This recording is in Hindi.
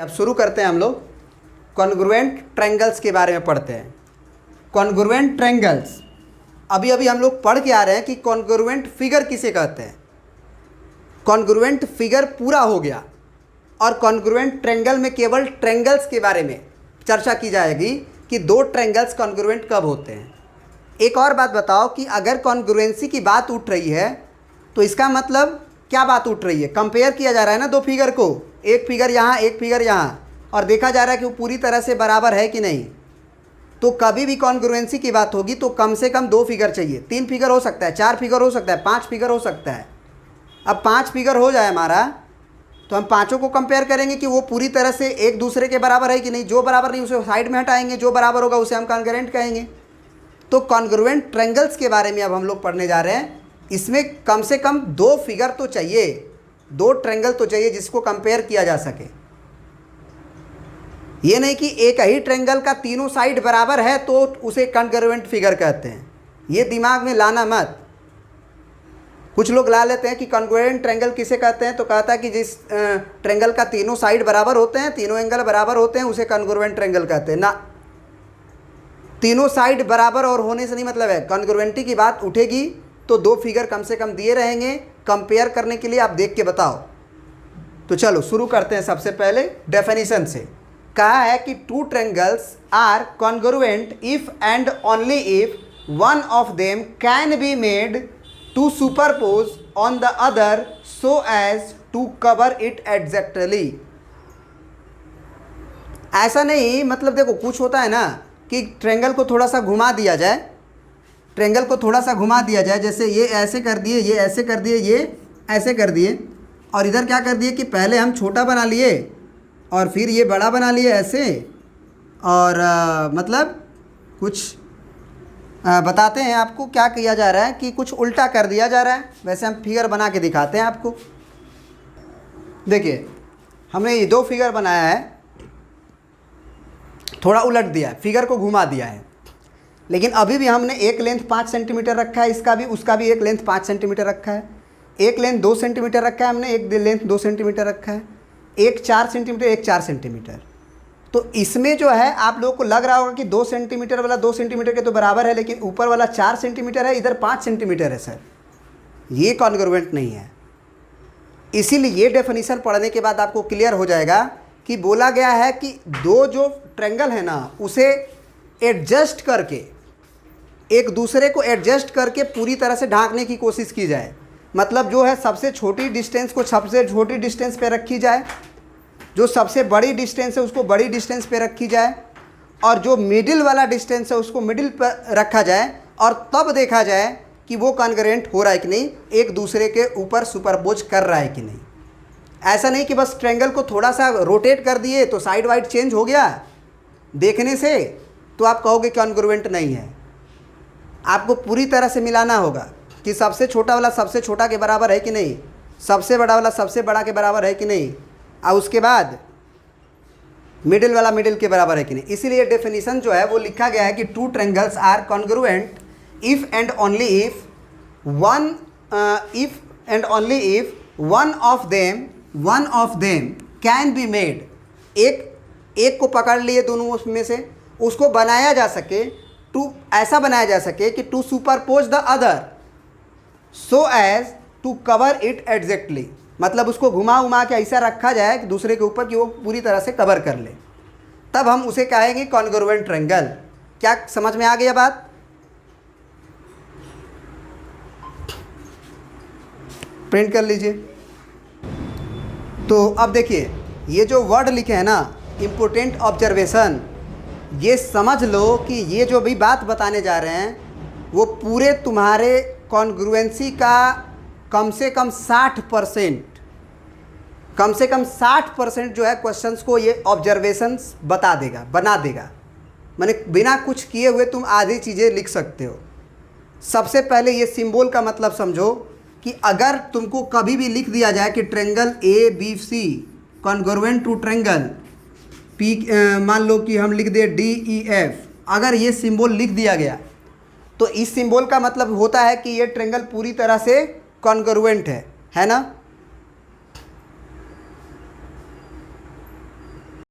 अब शुरू करते हैं हम लोग कॉन्ग्रुएंट ट्रायंगल्स के बारे में पढ़ते हैं। कॉन्ग्रुएंट ट्रायंगल्स अभी अभी हम लोग पढ़ के आ रहे हैं कि कॉन्ग्रुएंट फिगर किसे कहते हैं। कॉन्ग्रुएंट फिगर पूरा हो गया और कॉन्ग्रुएंट ट्रायंगल में केवल ट्रायंगल्स के बारे में चर्चा की जाएगी कि दो ट्रायंगल्स कॉन्ग्रुएंट कब होते हैं। एक और बात बताओ कि अगर कॉन्ग्रुएंसी की बात उठ रही है तो इसका मतलब क्या बात उठ रही है? कंपेयर किया जा रहा है ना दो फिगर को, एक फिगर यहाँ एक फिगर यहाँ, और देखा जा रहा है कि वो पूरी तरह से बराबर है कि नहीं। तो कभी भी कॉन्ग्रुएंसी की बात होगी तो कम से कम दो फिगर चाहिए, तीन फिगर हो सकता है, चार फिगर हो सकता है, पांच फिगर हो सकता है। अब पांच फिगर हो जाए हमारा तो हम पांचों को कंपेयर करेंगे कि वो पूरी तरह से एक दूसरे के बराबर है कि नहीं। जो बराबर नहीं उसे साइड में हटाएंगे, जो बराबर होगा उसे हम कॉन्ग्रुएंट कहेंगे। तो कॉन्ग्रुएंट ट्रायंगल्स के बारे में अब हम लोग पढ़ने जा रहे हैं। इसमें कम से कम दो फिगर तो चाहिए, दो ट्रायंगल तो चाहिए जिसको कंपेयर किया जा सके। ये नहीं कि एक ही ट्रायंगल का तीनों साइड बराबर है तो उसे कॉन्ग्रुएंट फिगर कहते हैं। ये दिमाग में लाना मत। कुछ लोग ला लेते हैं कि कॉन्ग्रुएंट ट्रायंगल किसे कहते हैं, तो कहता है कि जिस ट्रायंगल का तीनों साइड बराबर होते हैं, तीनों एंगल बराबर होते हैं, उसे कॉन्ग्रुएंट ट्रायंगल कहते हैं। ना, तीनों साइड बराबर और होने से नहीं मतलब है। कॉन्ग्रुएंटी की बात उठेगी तो दो फिगर कम से कम दिए रहेंगे कंपेयर करने के लिए। आप देख के बताओ। तो चलो शुरू करते हैं। सबसे पहले डेफिनेशन से कहा है कि two triangles are congruent if and only if one of them can be made to superpose on the other so as to cover it exactly. ऐसा नहीं, मतलब देखो कुछ होता है ना कि ट्रायंगल को थोड़ा सा घुमा दिया जाए, ट्रायंगल को थोड़ा सा घुमा दिया जाए, जैसे ये ऐसे कर दिए, ये ऐसे कर दिए, ये ऐसे कर दिए, और इधर क्या कर दिए कि पहले हम छोटा बना लिए और फिर ये बड़ा बना लिए ऐसे। और मतलब कुछ बताते हैं आपको क्या किया जा रहा है कि कुछ उल्टा कर दिया जा रहा है। वैसे हम फिगर बना के दिखाते हैं आपको। देखिए हमने ये दो फिगर बनाया है, थोड़ा उलट दिया है, फिगर को घुमा दिया है, लेकिन अभी भी हमने एक लेंथ 5 सेंटीमीटर रखा है, इसका भी उसका भी एक लेंथ 5 सेंटीमीटर रखा है, एक लेंथ 2 सेंटीमीटर रखा है हमने, एक लेंथ 2 सेंटीमीटर रखा है, एक 4 सेंटीमीटर, एक 4 सेंटीमीटर। तो इसमें जो है आप लोगों को लग रहा होगा कि 2 सेंटीमीटर वाला 2 सेंटीमीटर के तो बराबर है, लेकिन ऊपर वाला 4 सेंटीमीटर है, इधर 5 सेंटीमीटर है। सर ये कॉन्ग्रुएंट नहीं है। इसीलिए ये डेफिनेशन पढ़ने के बाद आपको क्लियर हो जाएगा कि बोला गया है कि दो जो ट्रायंगल है ना उसे एडजस्ट करके, एक दूसरे को एडजस्ट करके पूरी तरह से ढांकने की कोशिश की जाए। मतलब जो है सबसे छोटी डिस्टेंस को सबसे छोटी डिस्टेंस पे रखी जाए, जो सबसे बड़ी डिस्टेंस है उसको बड़ी डिस्टेंस पे रखी जाए, और जो मिडिल वाला डिस्टेंस है उसको मिडिल पर रखा जाए, और तब देखा जाए कि वो कॉन्ग्रुएंट हो रहा है कि नहीं, एक दूसरे के ऊपर सुपरपोज कर रहा है कि नहीं। ऐसा नहीं कि बस ट्रायंगल को थोड़ा सा रोटेट कर दिए तो साइड वाइड चेंज हो गया देखने से, तो आप कहोगे कॉन्ग्रुएंट नहीं है। आपको पूरी तरह से मिलाना होगा कि सबसे छोटा वाला सबसे छोटा के बराबर है कि नहीं, सबसे बड़ा वाला सबसे बड़ा के बराबर है कि नहीं, और उसके बाद मिडिल वाला मिडिल के बराबर है कि नहीं। इसीलिए डेफिनेशन जो है वो लिखा गया है कि two triangles are congruent if and only if one of them can be made. एक को पकड़ लिए दोनों उसमें से, उसको बनाया जा सके, टू ऐसा बनाया जा सके कि to superpose the other so as to cover it exactly. मतलब उसको घुमा उमा के ऐसा रखा जाए कि दूसरे के ऊपर कि वो पूरी तरह से कवर कर ले, तब हम उसे कहेंगे कॉन्ग्रुएंट ट्रायंगल। क्या समझ में आ गया बात? प्रिंट कर लीजिए। तो अब देखिए ये जो वर्ड लिखे हैं ना, इम्पोर्टेंट ऑब्जर्वेशन, ये समझ लो कि ये जो भी बात बताने जा रहे हैं वो पूरे तुम्हारे कॉन्ग्रुएंसी का कम से कम 60%, कम से कम 60% जो है क्वेश्चंस को ये ऑब्जर्वेशंस बता देगा, बना देगा। माने बिना कुछ किए हुए तुम आधी चीज़ें लिख सकते हो। सबसे पहले ये सिंबल का मतलब समझो कि अगर तुमको कभी भी लिख दिया जाए कि triangle A B C congruent to triangle P, मान लो कि हम लिख दे डी ई एफ, अगर ये सिंबल लिख दिया गया तो इस सिंबल का मतलब होता है कि ये ट्रायंगल पूरी तरह से कॉन्ग्रुएंट है ना।